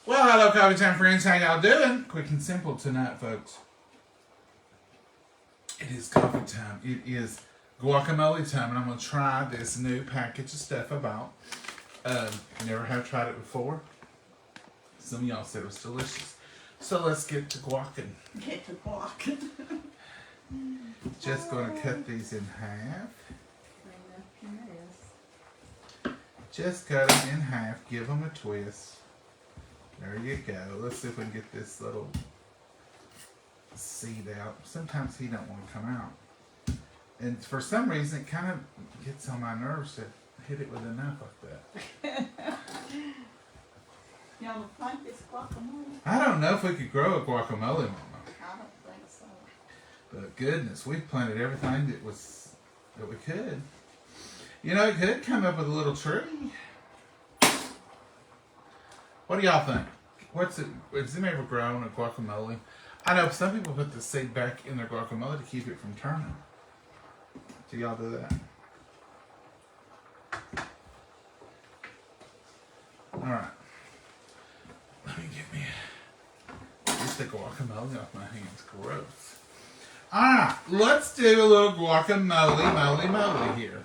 Well, hello, Coffee Time friends. How y'all doing? Quick and simple tonight, folks. It is coffee time. It is guacamole time, and I'm going to try this new package of stuff I bought. Never have tried it before. Some of y'all said it was delicious. So let's get to guacking. Get to guacking. Just going to cut these in half. Just cut them in half. Give them a twist. There you go. Let's see if we can get this little seed out. Sometimes he don't want to come out. And for some reason, it kind of gets on my nerves to hit it with a knife like that. Y'all think it's guacamole? I don't know if we could grow a guacamole, Mama. I don't think so. But goodness, we've planted everything that we could. You know, it could come up with a little tree. What do y'all think? Has anybody ever grown a guacamole? I know some people put the seed back in their guacamole to keep it from turning. Do y'all do that? Alright. Let me get the guacamole off my hands. Gross. Alright, let's do a little guacamole, moly here.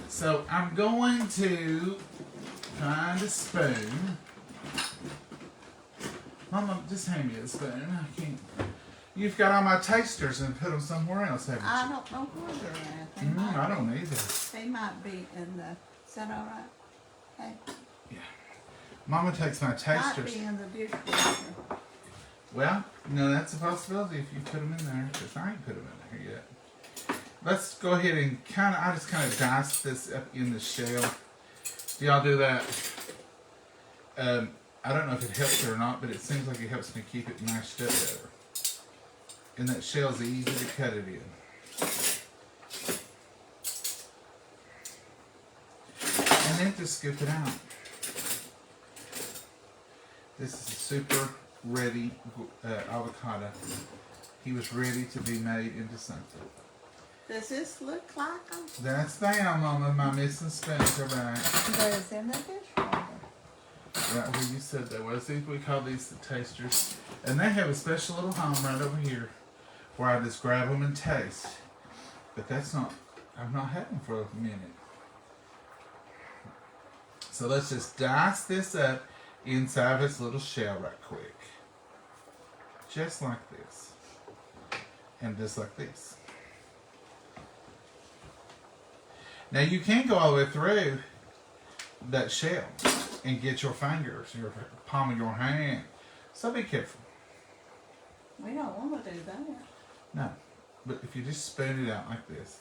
So I'm going to find a spoon. Mama, just hand me a spoon. I can't. You've got all my tasters and put them somewhere else, haven't you? I don't know where they're at. I don't either. They might be in the. Is that all right? Hey. Yeah. Mama takes my Might tasters. be in the dishwasher. Well, no, that's a possibility if you put them in there, because I ain't put them in there yet. Let's go ahead and I just kind of dice this up in the shell. Do y'all do that? I don't know if it helps or not, but it seems like it helps me keep it mashed up better. And that shell's easy to cut it in. And then just scoop it out. This is a super ready avocado. He was ready to be made into something. Does this look like them? That's them, Mama. My missing spoons are back. There's in the dishwasher. Right where you said they was. We call these the tasters. And they have a special little home right over here where I just grab them and taste. But that's not, I've not had them for a minute. So let's just dice this up inside of its little shell right quick. Just like this. And just like this. Now you can go all the way through that shell and get your fingers, your palm of your hand. So be careful. We don't want to do that. No, but if you just spoon it out like this,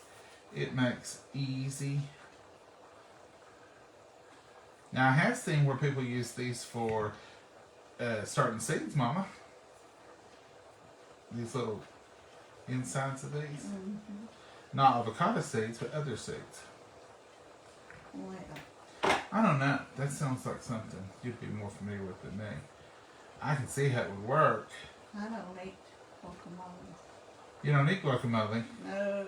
it makes easy. Now I have seen where people use these for starting seeds, Mama. These little insides of these. Mm-hmm. Not avocado seeds, but other seeds. Well, I don't know. That sounds like something you'd be more familiar with than me. I can see how it would work. I don't eat guacamole. You don't eat guacamole. No,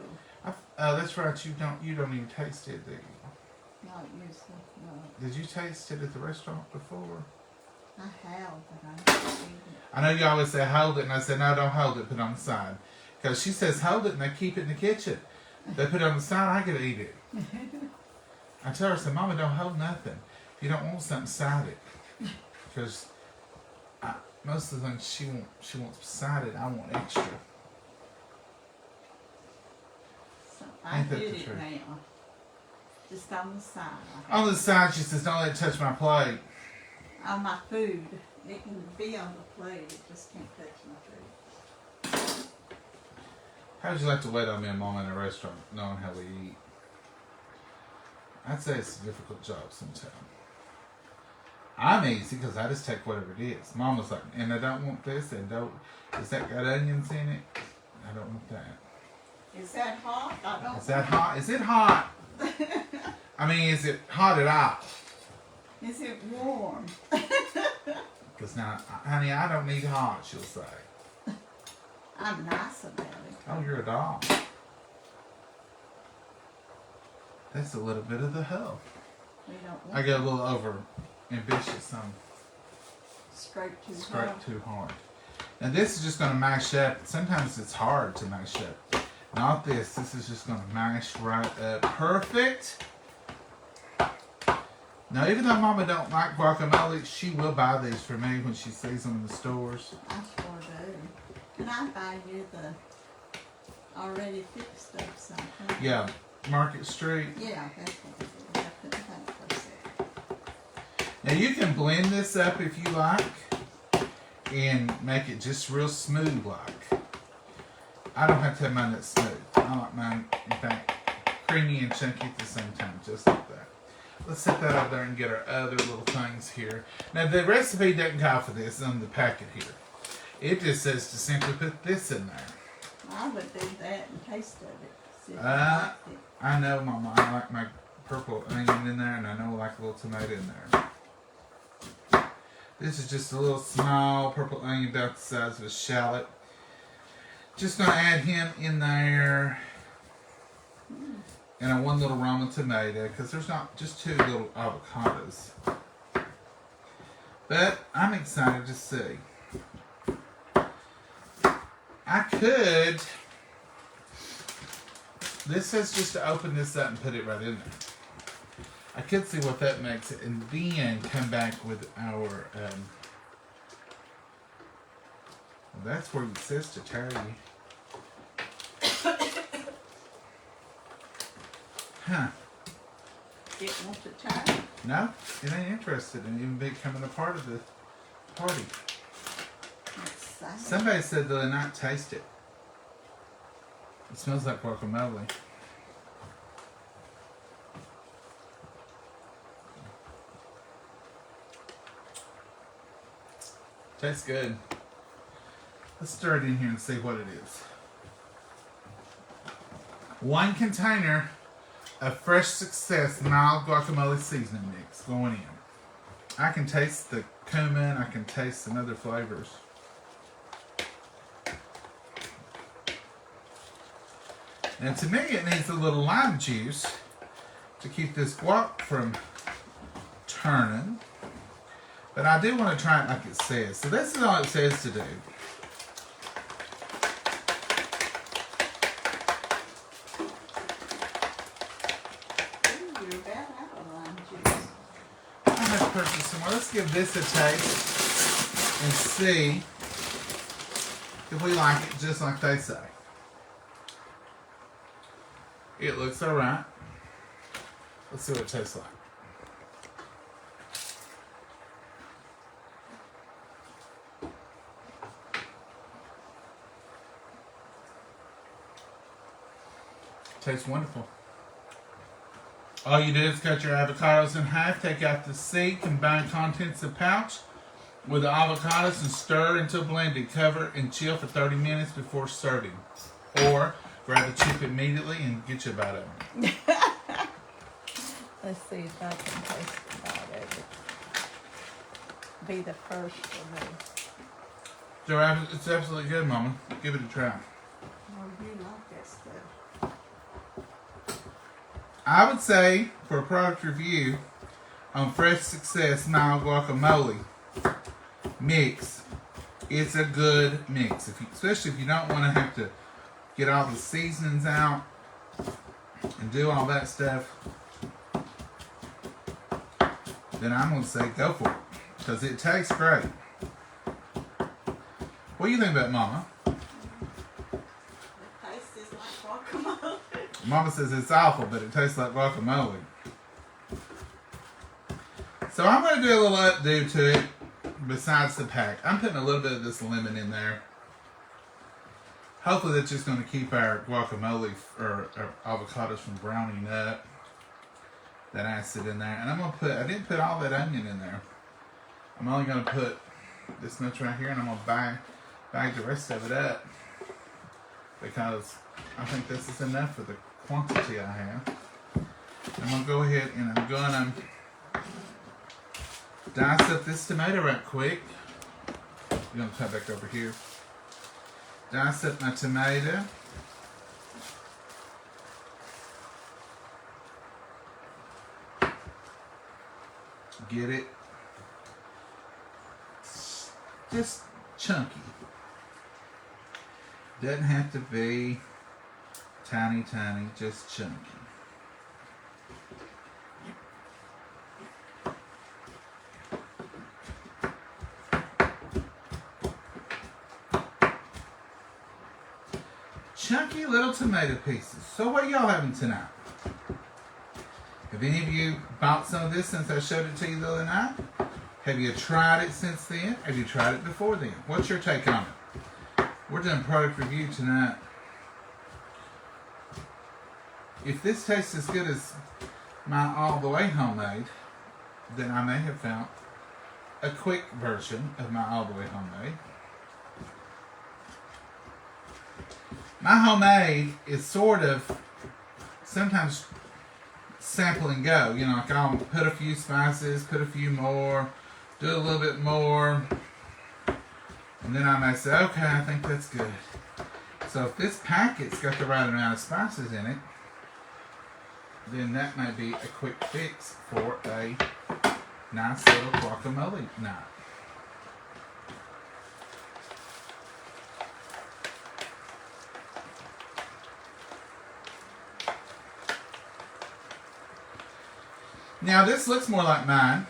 That's right. You don't even taste it, do you? not usually. No. Did you taste it at the restaurant before? I have, but I don't eat it. I know you always say hold it, and I said no, don't hold it. Put it on the side. Because she says hold it, and they keep it in the kitchen. They put it on the side. I could eat it. I tell her, I said, Mama, don't hold nothing. If you don't want something, side it. Because most of the things she wants beside it, I want extra. So I Ain't that did the it truth? now. Just on the side. On the side, she says, don't let it touch my plate. On my food. It can be on the plate. It just can't touch my food. How would you like to wait on me and Mama in a restaurant, knowing how we eat? I'd say it's a difficult job sometimes. I'm easy because I just take whatever it is. Mama's like, and I don't want this, and is that got onions in it? I don't want that. Is that hot? I don't Is that hot? Is it hot? I mean, is it hot at all? Is it warm? Because now, honey, I don't need hot, she'll say. I'm nice about it. Oh, you're a doll. That's a little bit of the hoe. We don't want I get a little over ambitious on scrape too hard. Scrape too hard. Now this is just going to mash up. Sometimes it's hard to mash up. Not this. This is just going to mash right up. Perfect. Now, even though Mama don't like guacamole, she will buy these for me when she sees them in the stores. I sure do. Can I buy you the already fixed stuff something? Yeah, Market Street. Yeah, that's what it is. I couldn't think for a second. Now you can blend this up if you like and make it just real smooth like. I don't have to have mine that smooth. I like mine, in fact, creamy and chunky at the same time, just like that. Let's set that over there and get our other little things here. Now the recipe doesn't call for this on the packet here. It just says to simply put this in there. I would do that and taste of it. See if I liked it. I know, Mama, I like my purple onion in there, and I know I like a little tomato in there. This is just a little small purple onion about the size of a shallot. Just going to add him in there. And one little Roma tomato, because there's not just 2 little avocados. But I'm excited to see. I could. This says just to open this up and put it right in there. I could see what that makes it, and then come back with our. Well, that's where it says to tell you. Huh. It wants to try. No, it ain't interested in even becoming a part of the party. Somebody said they'll not taste it. It smells like guacamole. Tastes good. Let's stir it in here and see what it is. 1 container of Fresh Success mild guacamole seasoning mix going in. I can taste the cumin. I can taste some other flavors. And to me, it needs a little lime juice to keep this guac from turning. But I do want to try it like it says. So this is all it says to do. Ooh, you're about out of lime juice. I have to purchase some more. Let's give this a taste and see if we like it just like they say. It looks alright. Let's see what it tastes like. Tastes wonderful. All you do is cut your avocados in half, take out the seed, combine contents of pouch with the avocados and stir until blended. Cover and chill for 30 minutes before serving. Or grab a chip immediately and get you a bite of it. Let's see if I can taste a bite of it. Be the first for me. So it's absolutely good, Mama. Give it a try. Oh, you like that stuff. I would say, for a product review on Fresh Success Mild Guacamole mix, it's a good mix. Especially if you don't want to have to get all the seasonings out and do all that stuff, then I'm going to say go for it. Because it tastes great. What do you think about it, Mama? It tastes like guacamole. Mama says it's awful, but it tastes like guacamole. So I'm going to do a little updo to it besides the pack. I'm putting a little bit of this lemon in there. Hopefully that's just going to keep our guacamole or our avocados from browning up. That acid in there. And I'm going to put, I didn't put all that onion in there. I'm only going to put this much right here, and I'm going to bag the rest of it up. Because I think this is enough for the quantity I have. I'm going to go ahead and I'm going to dice up this tomato right quick. We're going to come back over here. Dice up my tomato. Get it Just chunky. Doesn't have to be tiny, just chunky. Chunky little tomato pieces. So what y'all having tonight? Have any of you bought some of this since I showed it to you the other night? Have you tried it since then? Have you tried it before then? What's your take on it? We're doing product review tonight. If this tastes as good as my all the way homemade, then I may have found a quick version of my all the way homemade. My homemade is sort of sometimes sample and go. You know, like I'll put a few spices, put a few more, do a little bit more, and then I may say, okay, I think that's good. So if this packet's got the right amount of spices in it, then that may be a quick fix for a nice little guacamole night. Now this looks more like mine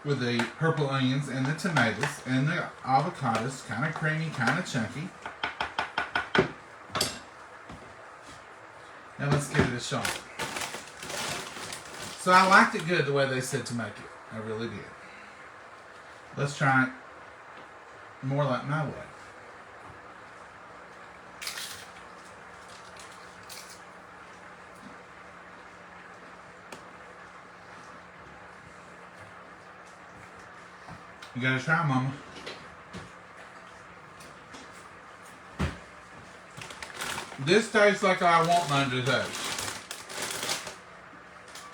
with the purple onions and the tomatoes and the avocados, kind of creamy, kind of chunky. Now let's give it a shot. So I liked it good the way they said to make it. I really did. Let's try it more like my way. You gotta try, Mama. This tastes like I want mine to taste.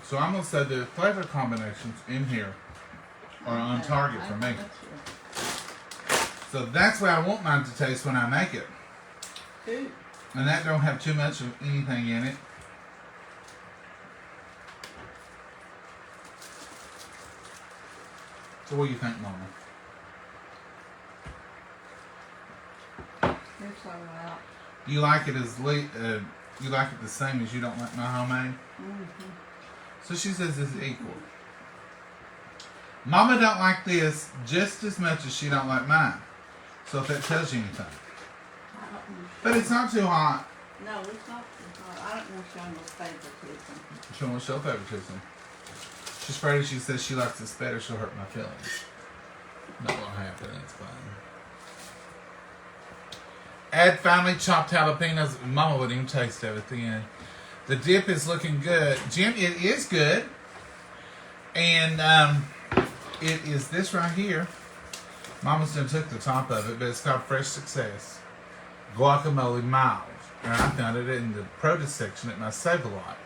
So I'm gonna say the flavor combinations in here are on target for me. So that's what I want mine to taste when I make it. Good. And that don't have too much of anything in it. So what do you think, Mama? It's all right. You like it as you like it the same as you don't like my homemade? Mm-hmm. So she says it's equal. Mama don't like this just as much as she don't like mine. So if that tells you anything. But it's not too hot. No, it's not too hot. I don't want to show no favoritism. She won't show favoritism. She's afraid if she says she likes this better, she'll hurt my feelings. Not gonna happen, it's fine. Add finely chopped jalapenos. Mama wouldn't even taste it at the end. The dip is looking good. Jim, it is good. And it is this right here. Mama's done took the top of it, but it's called Fresh Success Guacamole Mild. And I found it in the produce section at my Save-A-Lot.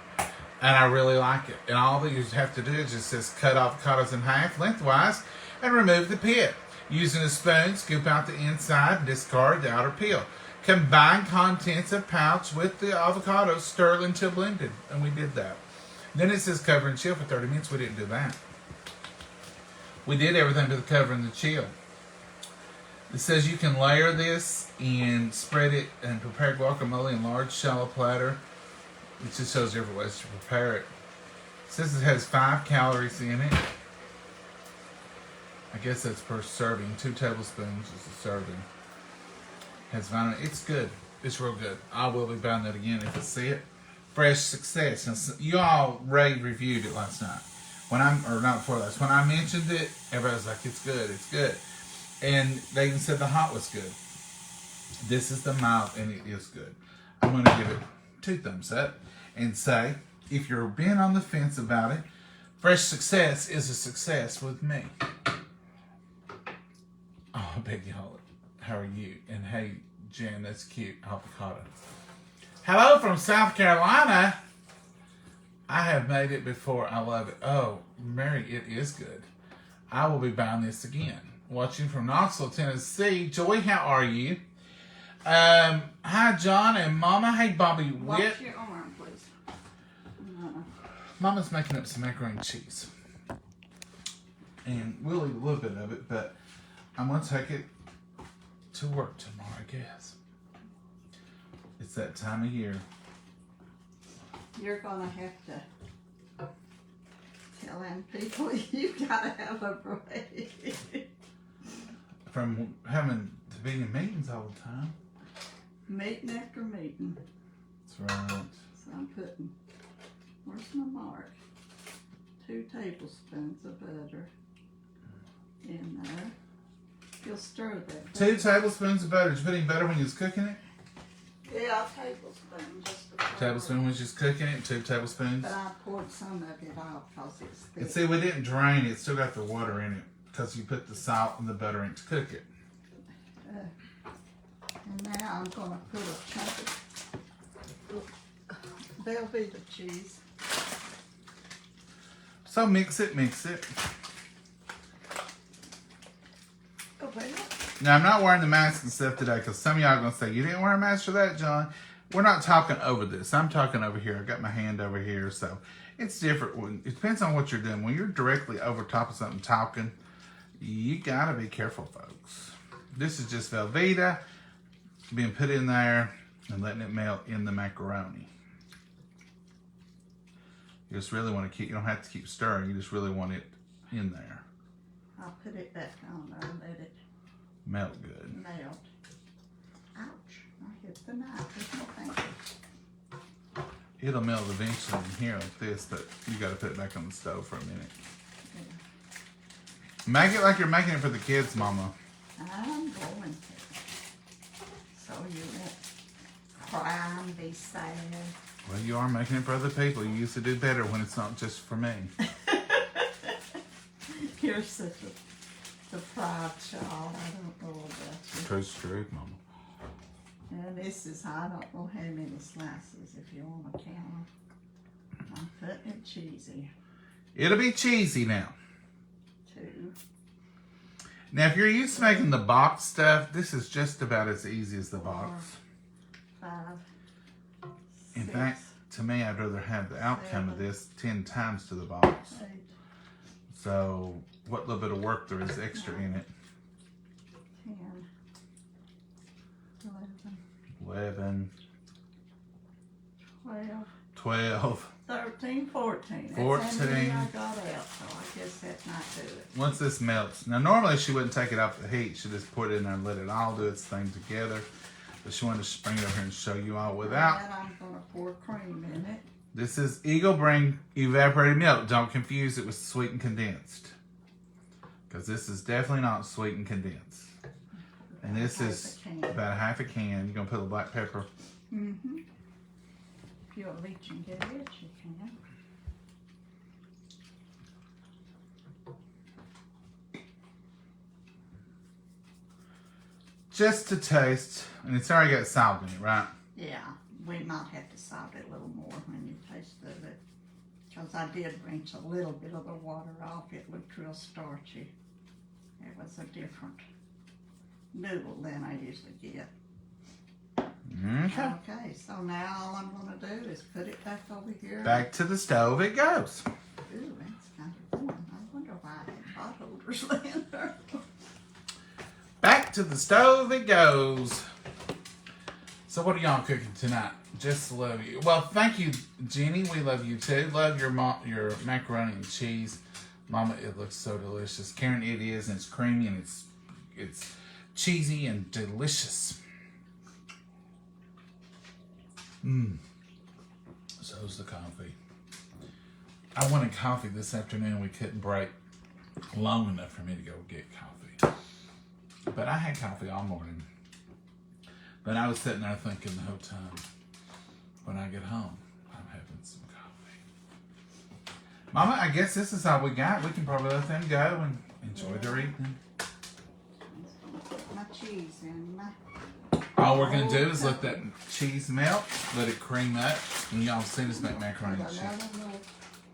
And I really like it. And all that you have to do is just cut avocados in half lengthwise and remove the pit. Using a spoon, scoop out the inside and discard the outer peel. Combine contents of pouch with the avocados, stir until blended. And we did that. Then it says cover and chill for 30 minutes. We didn't do that. We did everything but the cover and the chill. It says you can layer this and spread it and prepare guacamole in large shallow platter. It just shows different ways to prepare it. It says it has 5 calories in it. I guess that's per serving. 2 tablespoons is a serving. Has vitamin. It's good. It's real good. I will be buying that again if I see it. Fresh Success. Now, you all reviewed it last night. When not before last. When I mentioned it, everybody was like, it's good, it's good. And they even said the hot was good. This is the mild, and it is good. I'm going to give it 2 thumbs up and say, if you're being on the fence about it, Fresh Success is a success with me. Oh, I beg y'all. How are you? And hey, Jen, that's cute. Avocado. Hello from South Carolina. I have made it before. I love it. Oh, Mary, it is good. I will be buying this again. Watching from Knoxville, Tennessee. Joy, how are you? Hi, John and Mama. Hey, Bobby Witt. Wash your arm, please. Mama's making up some macaroni and cheese. And we'll eat a little bit of it, but I'm going to take it to work tomorrow, I guess. It's that time of year. You're gonna have to tell them people you gotta have a break. From having to be in meetings all the time. Meeting after meeting. That's right. So I'm putting, where's my mark? 2 tablespoons of butter in there. You'll stir that. 2 tablespoons of butter. Did you put any butter when you was cooking it? Yeah, a tablespoon. Just a Tablespoon when you was cooking it, 2 tablespoons. But I poured some of it off because it's thick. And see, we didn't drain it. It's still got the water in it because you put the salt and the butter in to cook it. And now I'm going to put a chunk of Velveeta cheese. So mix it, mix it. Oh, well. Now, I'm not wearing the mask and stuff today because some of y'all are going to say, you didn't wear a mask for that, John. We're not talking over this. I'm talking over here. I've got my hand over here. So it's different. It depends on what you're doing. When you're directly over top of something talking, you got to be careful, folks. This is just Velveeta being put in there and letting it melt in the macaroni. You just really want to keep, you don't have to keep stirring. You just really want it in there. I'll put it back on there and let it Melt good. melt. Ouch, I hit the knife with my finger. It'll melt eventually in here like this, but you got to put it back on the stove for a minute. Yeah. Make it like you're making it for the kids, Mama. I'm going to. So you won't cry and be sad. Well, you are making it for other people. You used to do better when it's not just for me. You're such a proud child. I don't know about you. Truth's true, Mama. And this is, I don't know how many slices if you want to count them. I'm putting it cheesy. It'll be cheesy now. 2. Now, if you're used to making the box stuff, this is just about as easy as the box. 5. In 6, fact, to me, I'd rather have the outcome of this 10 times to the box. 8, So, what little bit of work there is extra in it. 10, 11, 11, 12, 12. 13, 14. That's 14. how many I got out, so I guess that might do it. Once this melts, now normally she wouldn't take it off the heat. She'd just put it in there and let it all do its thing together. But she wanted to bring it over here and show you all without. And I'm going to pour cream in it. This is Eagle Brand evaporated milk. Don't confuse it with sweet and condensed. Because this is definitely not sweet and condensed. And this is about a half a can. You're going to put a black pepper. Mm-hmm. If you'll reach and get it, you can. Just to taste. And it's already got salt in it, right? Yeah, we might have to salt it a little more when you taste of it. Because I did rinse a little bit of the water off. It looked real starchy. It was a different noodle than I usually get. Okay. Okay, so now all I'm going to do is put it back over here. Back to the stove it goes. Ooh, that's kind of warm. I wonder why I had pot holders laying there. Back to the stove it goes. So what are y'all cooking tonight? Just love you. Well, thank you, Jenny. We love you too. Love your macaroni and cheese. Mama, it looks so delicious. Karen, it is, and it's creamy, and it's cheesy and delicious. So's the coffee. I wanted coffee this afternoon. We couldn't break long enough for me to go get coffee. But I had coffee all morning. But I was sitting there thinking the whole time, when I get home, I'm having some coffee. Mama, I guess this is all we got. We can probably let them go and enjoy their evening. Put my cheese in. All we're going to do is let that cheese melt, let it cream up, and y'all have seen us make macaroni and cheese. Another little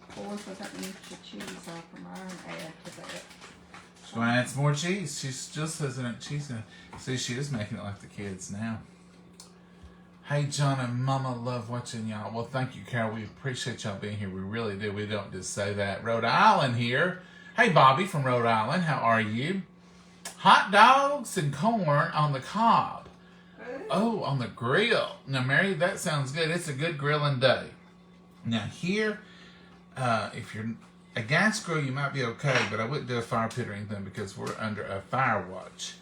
fourth of an inch of cheese off from her and add to that. She's going to add some more cheese. She just says that she's going to... See, she is making it like the kids now. Hey, John and Mama love watching y'all. Well, thank you, Carol. We appreciate y'all being here. We really do. We don't just say that. Rhode Island here. Hey, Bobby from Rhode Island. How are you? Hot dogs and corn on the cob. Oh, on the grill. Now, Mary, that sounds good. It's a good grilling day. Now, here, if you're a gas grill, you might be okay, but I wouldn't do a fire pit or anything because we're under a fire watch,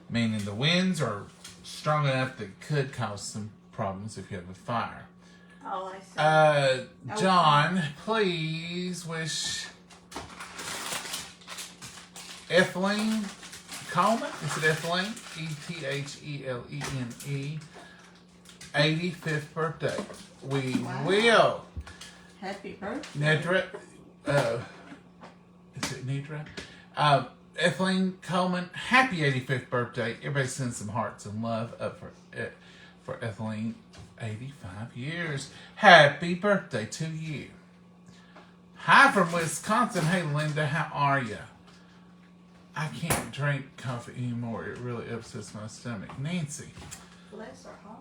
meaning the winds are strong enough that could cause some problems if you have a fire. Oh, I see. John, please wish Ethelene Coleman, is it Ethelene? Ethelene, 85th birthday. We will. Happy birthday. Nedra, is it Nedra? Ethelene Coleman, happy 85th birthday. Everybody send some hearts and love up for Ethelene, 85 years. Happy birthday to you. Hi from Wisconsin. Hey, Linda, how are you? I can't drink coffee anymore. It really upsets my stomach. Nancy. Bless her heart.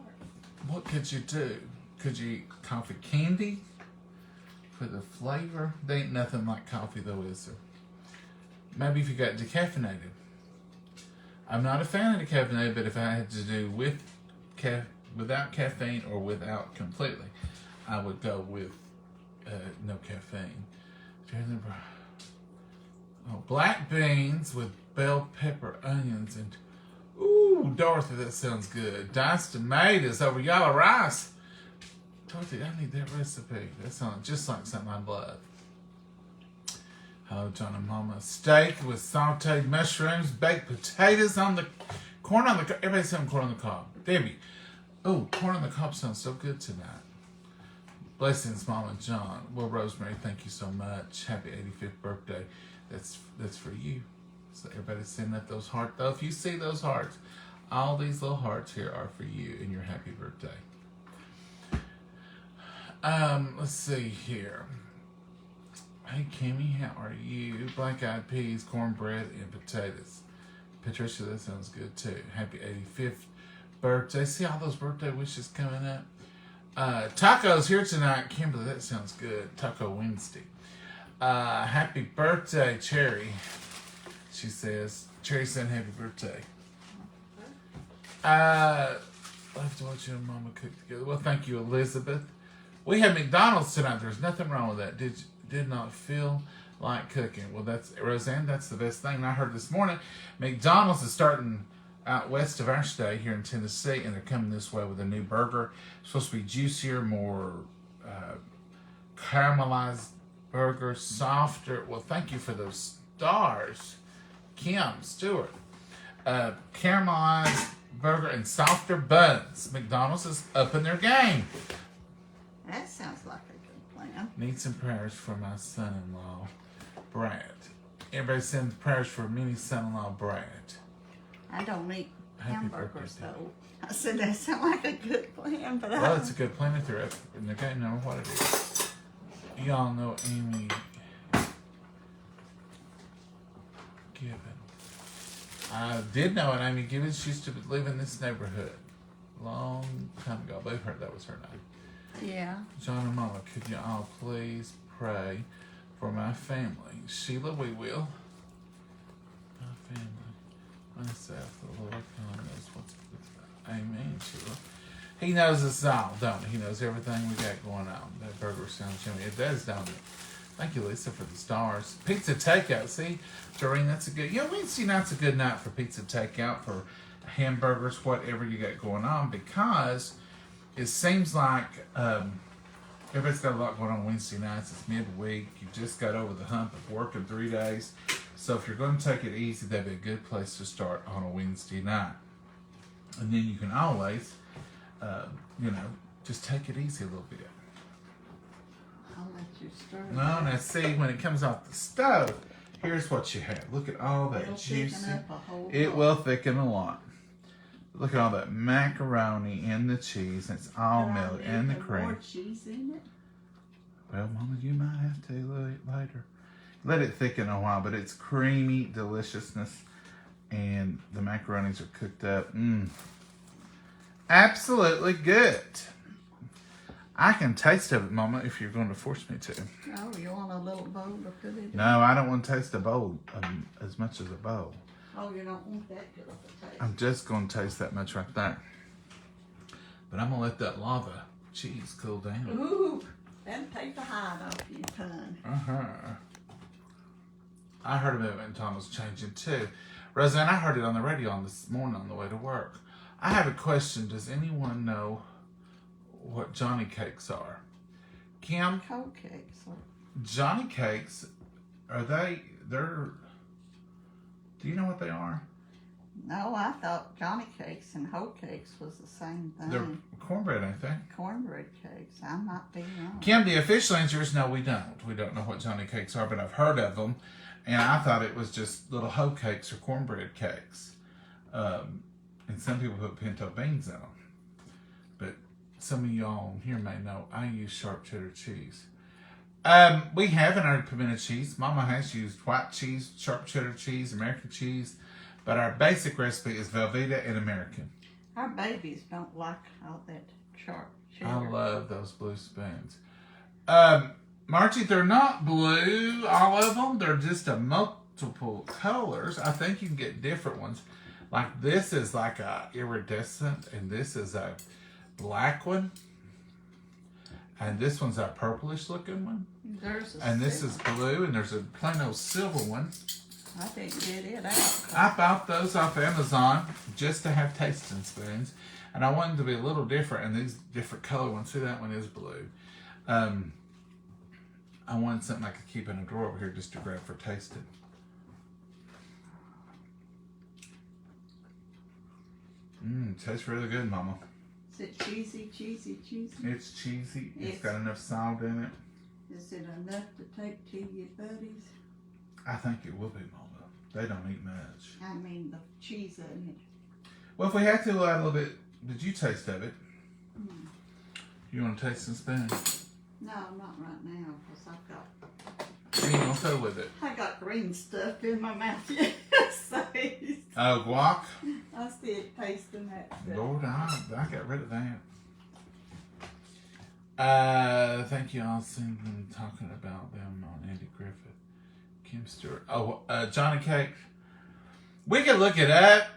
What could you do? Could you eat coffee candy for the flavor? There ain't nothing like coffee though, is there? Maybe if you got decaffeinated. I'm not a fan of decaffeinated, but if I had to do without caffeine or without completely, I would go with no caffeine. Oh, black beans with bell pepper, onions, and ooh, Dorothy, that sounds good. Diced tomatoes over yellow rice. Dorothy, I need that recipe. That sounds just like something I'd love. Hello, John and Mama. Steak with sauteed mushrooms, baked potatoes on the corn on the cob. Everybody saying corn on the cob. Debbie. Oh, corn on the cob sounds so good tonight. Blessings, Mama and John. Well, Rosemary, thank you so much. Happy 85th birthday. That's for you. So everybody send up those hearts. Though if you see those hearts, all these little hearts here are for you and your happy birthday. Let's see here. Hey Kimmy, how are you? Black eyed peas, cornbread, and potatoes. Patricia, that sounds good too. Happy 85th birthday. See all those birthday wishes coming up. Tacos here tonight. Kimberly, that sounds good. Taco Wednesday. Happy birthday, Cherry. She says. Cherry said happy birthday. I have to watch you and Mama cook together. Well, thank you, Elizabeth. We had McDonald's tonight. There's nothing wrong with that. Did not feel like cooking. Well, that's Roseanne. That's the best thing I heard this morning. McDonald's is starting out west of our state here in Tennessee, and they're coming this way with a new burger. It's supposed to be juicier, more caramelized burger, softer. Well, thank you for those stars, Kim Stewart. Caramelized burger and softer buns. McDonald's is upping their game. That sounds like a good plan. Need some prayers for my son-in-law, Brad. Everybody send prayers for mini son-in-law, Brad. I don't eat Happy hamburgers birthday, though. I said that sounds like a good plan, but Well, it's a good plan if they're up in the game. Know what it is. Y'all know Amy Gibbon. I did know an Amy Gibbons. She used to live in this neighborhood long time ago. I believe that was her name. Yeah. John and Mama, could you all please pray for my family? Sheila, we will. My family. Myself, the Lord God knows what's good. Amen, Sheila. He knows us all, don't he? He knows everything we got going on. That burger sounds yummy. It does, don't it? Thank you, Lisa, for the stars. Pizza takeout. See, Doreen, that's a good... Wednesday night's a good night for pizza takeout, for hamburgers, whatever you got going on, because it seems like everybody's got a lot going on Wednesday nights. It's midweek. You just got over the hump of working 3 days. So if you're going to take it easy, that'd be a good place to start on a Wednesday night. And then you can always, just take it easy a little bit. I'll let you stir. No, now see, when it comes off the stove, here's what you have. Look at all that It'll juicy. thicken up a whole It lot. will thicken a lot. Look at all that macaroni and the cheese. It's all But I melted. need And the more cream. cheese in it. Well, Mama, you might have to later. Let it thicken a while, but it's creamy deliciousness. And the macaronis are cooked up. Absolutely good. I can taste of it, Mama, if you're going to force me to. Oh, you want a little bowl to put it in? No, I don't want to taste a bowl as much as a bowl. Oh, you don't want that good of a taste. I'm just going to taste that much right there. But I'm going to let that lava cheese cool down. Ooh, that'll take the hide off your tongue. I heard of it when Tom was changing too. Roseanne, I heard it on the radio on this morning on the way to work. I have a question. Does anyone know what Johnny cakes are? Kim? Cold cakes. Johnny cakes, they're, do you know what they are? No, I thought Johnny cakes and whole cakes was the same thing. They're cornbread, ain't they? Cornbread cakes. I might be wrong. Kim, the official answer is no, we don't. We don't know what Johnny cakes are, but I've heard of them. And I thought it was just little hoe cakes or cornbread cakes. And some people put pinto beans in them. But some of y'all here may know I use sharp cheddar cheese. We have in our pimento cheese. Mama has used white cheese, sharp cheddar cheese, American cheese. But our basic recipe is Velveeta and American. Our babies don't like all that sharp cheddar. I love those blue spoons. Margie, they're not blue, all of them. They're just a multiple colors. I think you can get different ones. Like this is like a iridescent, and this is a black one. And this one's a purplish looking one. And this is blue, and there's a plain old silver one. I didn't get it out. I bought those off Amazon just to have tasting spoons. And I wanted them to be a little different, and these different color ones. See, that one is blue. I wanted something I could keep in a drawer over here just to grab for tasting. Tastes really good, Mama. Is it cheesy? It's cheesy. It's got enough salt in it. Is it enough to take to your buddies? I think it will be, Mama. They don't eat much. I mean, the cheese in it. Well, if we had to add a little bit, did you taste of it? You want to taste some spoon? No, not right now, because I've got... What are you going to go with it? I got green stuff in my mouth. Yes, Oh, guac? I see it tasting that stuff. Lord, I got rid of that. Thank you all. Seen them talking about them on Andy Griffith. Kim Stewart. Oh, Johnny Cake. We can look it up.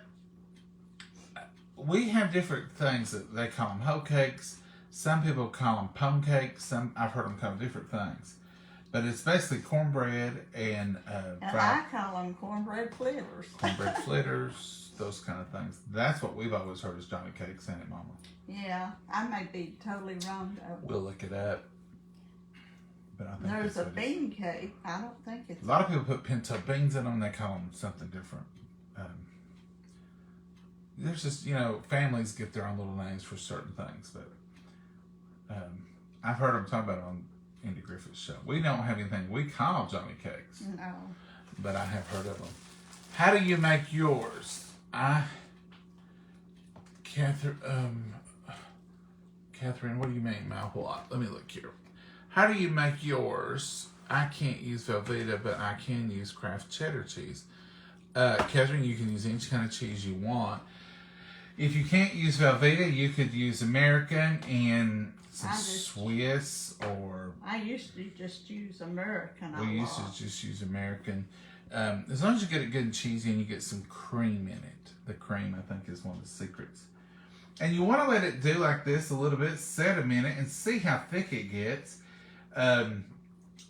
We have different things that they call them hoe cakes. Some people call them pum cakes. I've heard them call different things. But it's basically cornbread and I call them cornbread fritters. Cornbread fritters, those kind of things. That's what we've always heard as Johnny Cakes, ain't it, Mama? Yeah, I may be totally wrong though. We'll look it up. But I think there's a bean cake. I don't think it's... A lot of people put pinto beans in them. They call them something different. There's just, families get their own little names for certain things. But I've heard them talk about it on Andy Griffith's show. We don't have anything we call Johnny Cakes. No. But I have heard of them. How do you make yours? Catherine, what do you mean, what? Let me look here. How do you make yours? I can't use Velveeta, but I can use Kraft cheddar cheese. Catherine, you can use any kind of cheese you want. If you can't use Velveeta, you could use American and some Swiss or... I used to just use American a lot. We used to just use American. As long as you get it good and cheesy and you get some cream in it. The cream, I think, is one of the secrets. And you want to let it do like this a little bit, set a minute, and see how thick it gets.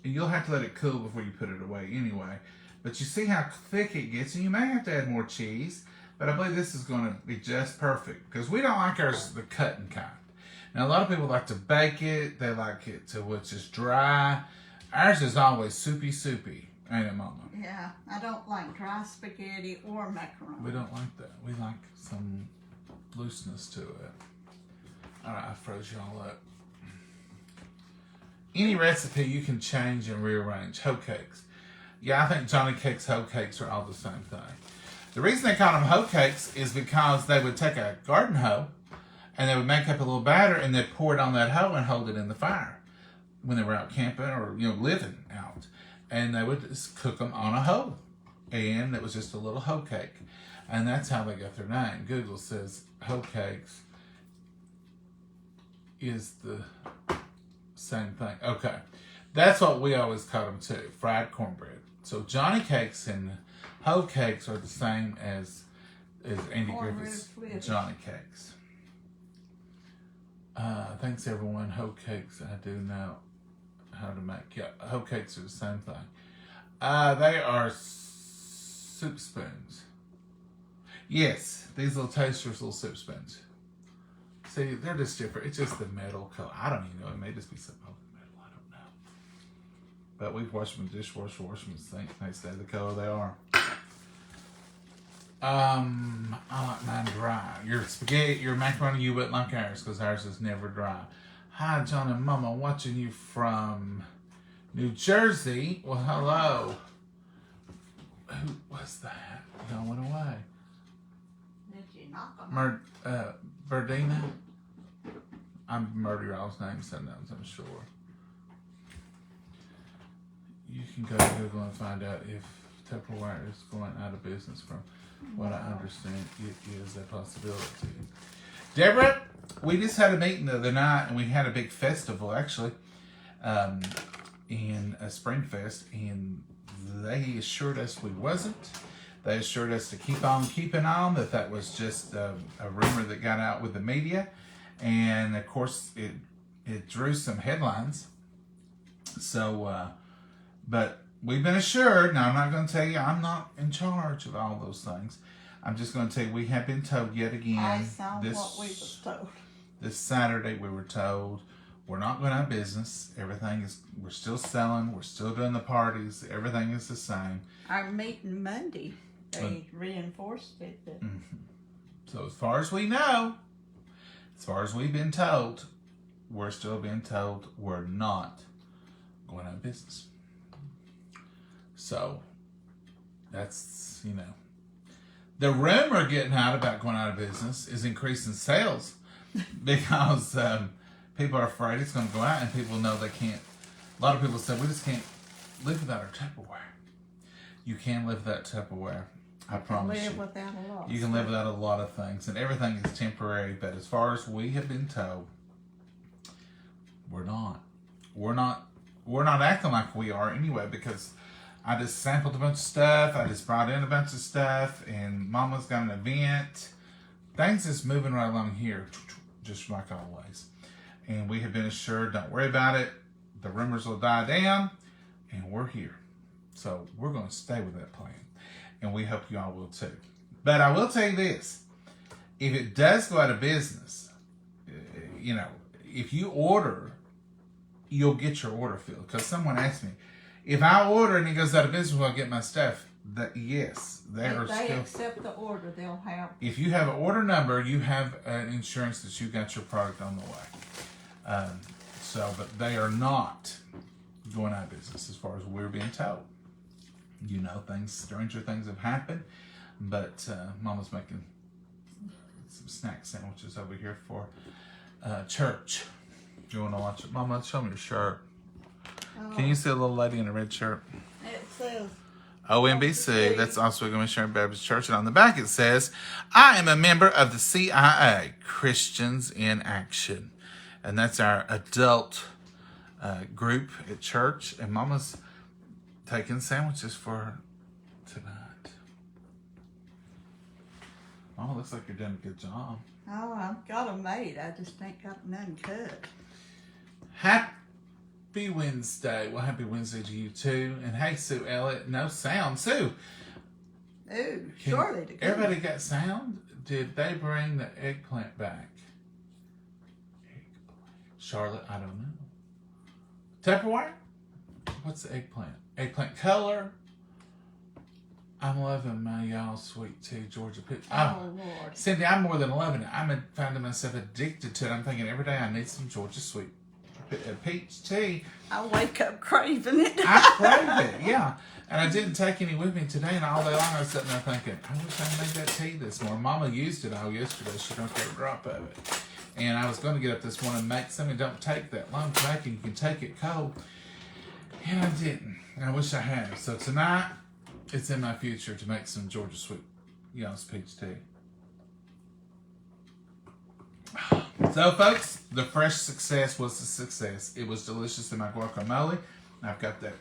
You'll have to let it cool before you put it away anyway. But you see how thick it gets, and you may have to add more cheese. But I believe this is going to be just perfect. Because we don't like ours the cutting kind. Now, a lot of people like to bake it. They like it to where it's just dry. Ours is always soupy. Ain't it, Mama? Yeah, I don't like dry spaghetti or macaroni. We don't like that. We like some looseness to it. All right, I froze y'all up. Any recipe you can change and rearrange. Hoe cakes. Yeah, I think Johnny Cakes, hoe cakes are all the same thing. The reason they call them hoe cakes is because they would take a garden hoe and they would make up a little batter and they'd pour it on that hoe and hold it in the fire when they were out camping or living out. And they would just cook them on a hoe. And it was just a little hoe cake. And that's how they got their name. Google says hoe cakes is the same thing. Okay. That's what we always call them too. Fried cornbread. So Johnny cakes and hoe cakes are the same as Andy Cornbread Griffith's Fritters. Johnny cakes. Thanks everyone. Hoe cakes, I do know how to make. Yeah, hoe cakes are the same thing. They are soup spoons. Yes, these little tasters, little soup spoons. See, they're just different. It's just the metal color. I don't even know. It may just be some other metal. I don't know. But we've washed them in the dishwasher, washed them in the sink. They stay the color they are. I like mine dry. Your spaghetti, your macaroni, you wouldn't like ours because ours is never dry. Hi, John and Mama, watching you from New Jersey. Well, hello. Who was that? Y'all went away. Did you knock on Berdina? I'm murder y'all's name sometimes, I'm sure. You can go to Google and find out if Tupperware is going out of business. From what I understand, it is a possibility. Deborah, we just had a meeting the other night and we had a big festival actually in a Spring Fest, and they assured us we wasn't. They assured us to keep on keeping on, that was just a rumor that got out with the media. And of course, it drew some headlines. So, but we've been assured. Now, I'm not going to tell you, I'm not in charge of all those things. I'm just going to tell you, we have been told yet again. I saw what we was told. This Saturday, we were told we're not going out of business. We're still selling. We're still doing the parties. Everything is the same. Our meeting Monday, they reinforced it. So as far as we know, as far as we've been told, we're still being told we're not going out of business. So that's, the rumor getting out about going out of business is increasing sales because people are afraid it's going to go out, and people know they can't. A lot of people say, we just can't live without our Tupperware. You can live without Tupperware. I promise you. Without a lot. You can live without a lot of things, and everything is temporary. But as far as we have been told, we're not. We're not acting like we are anyway, because I just sampled a bunch of stuff. I just brought in a bunch of stuff, and Mama's got an event. Things is moving right along here, just like always. And we have been assured, don't worry about it. The rumors will die down, and we're here. So we're going to stay with that plan. And we hope you all will too. But I will tell you this. If it does go out of business, if you order, you'll get your order filled. Because someone asked me, if I order and it goes out of business, will I get my stuff? Yes. If they accept the order, they'll have... If you have an order number, you have an insurance that you got your product on the way. But they are not going out of business as far as we're being told. Stranger things have happened, but Mama's making some snack sandwiches over here for church. You want to watch it? Mama, show me your shirt. Can you see a little lady in a red shirt? It says OMBC. That's also going to be Sharon Baptist Church. And on the back it says, I am a member of the CIA, Christians in Action. And that's our adult group at church. And Mama's taking sandwiches for tonight. Oh, looks like you're doing a good job. Oh, I've got them made. I just ain't got none cut. Happy Wednesday. Well, happy Wednesday to you too. And hey, Sue Elliott. No sound. Sue. Ooh, surely to go. Everybody got sound? Did they bring the eggplant back? Charlotte, I don't know. Tupperware? What's the eggplant? Eggplant color? I'm loving my y'all sweet tea, Georgia peach. Oh, Lord. Cindy, I'm more than loving it. I'm finding myself addicted to it. I'm thinking every day I need some Georgia sweet peach tea. I wake up craving it. I crave it, yeah. And I didn't take any with me today, and all day long I was sitting there thinking, I wish I made that tea this morning. Mama used it all yesterday. She drank every drop of it. And I was going to get up this morning and make some. It don't take that long to make, and you can take it cold. And I didn't. And I wish I had. So tonight, it's in my future to make some Georgia sweet Young's peach tea. So, folks, the fresh success was a success. It was delicious in my guacamole. I've got that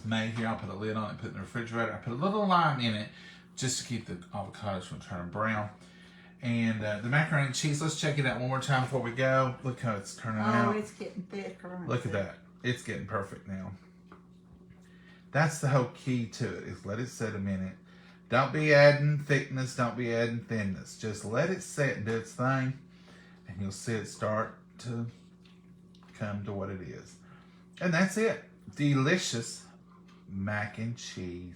made here. I'll put a lid on it, put it in the refrigerator. I put a little lime in it just to keep the avocados from turning brown. And the macaroni and cheese, let's check it out one more time before we go. Look how it's turning out. Oh, it's getting thicker. Look at that. It's getting perfect now. That's the whole key to it, is let it sit a minute. Don't be adding thickness, don't be adding thinness. Just let it sit and do its thing, and you'll see it start to come to what it is. And that's it. Delicious mac and cheese.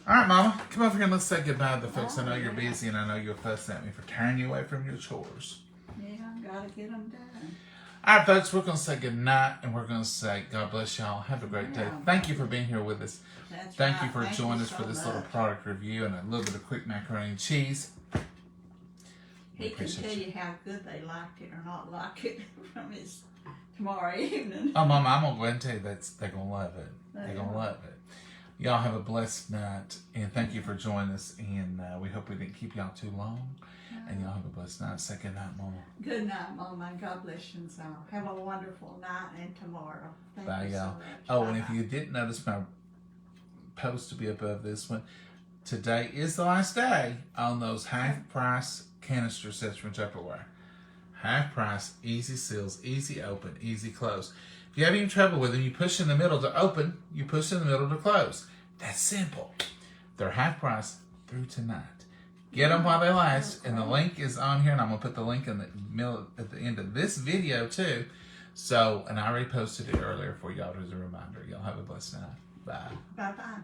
All right, Mama, come over here and let's say goodbye to the folks. I know you're busy, and I know you'll fuss at me for turning you away from your chores. Yeah, I gotta get them done. All right, folks, we're going to say goodnight, and we're going to say God bless y'all. Have a great day. Thank you for being here with us. That's Thank right. you for Thank joining you us for so this little much. product review and a little bit of quick macaroni and cheese. He can tell you how good they liked it or not like it from his tomorrow evening. Oh, Mama, I'm going to go ahead and tell you they're going to love it. They're going to love it. Y'all have a blessed night, and thank you for joining us, and we hope we didn't keep y'all too long, and y'all have a blessed night. Say good night, Mama. Good night, Mama, and God bless you all. Have a wonderful night and tomorrow. Thank Bye, you so y'all. much. Oh, and if Bye-bye. you didn't notice my post to be above this one, today is the last day on those half-price canister sets from Tupperware. Half price, easy seals, easy open, easy close. If you have any trouble with them, you push in the middle to open, you push in the middle to close. That's simple. They're half price through tonight. Get them while they last, and the link is on here, and I'm going to put the link in the middle at the end of this video too. So, and I already posted it earlier for y'all as a reminder. Y'all have a blessed night. Bye. Bye-bye.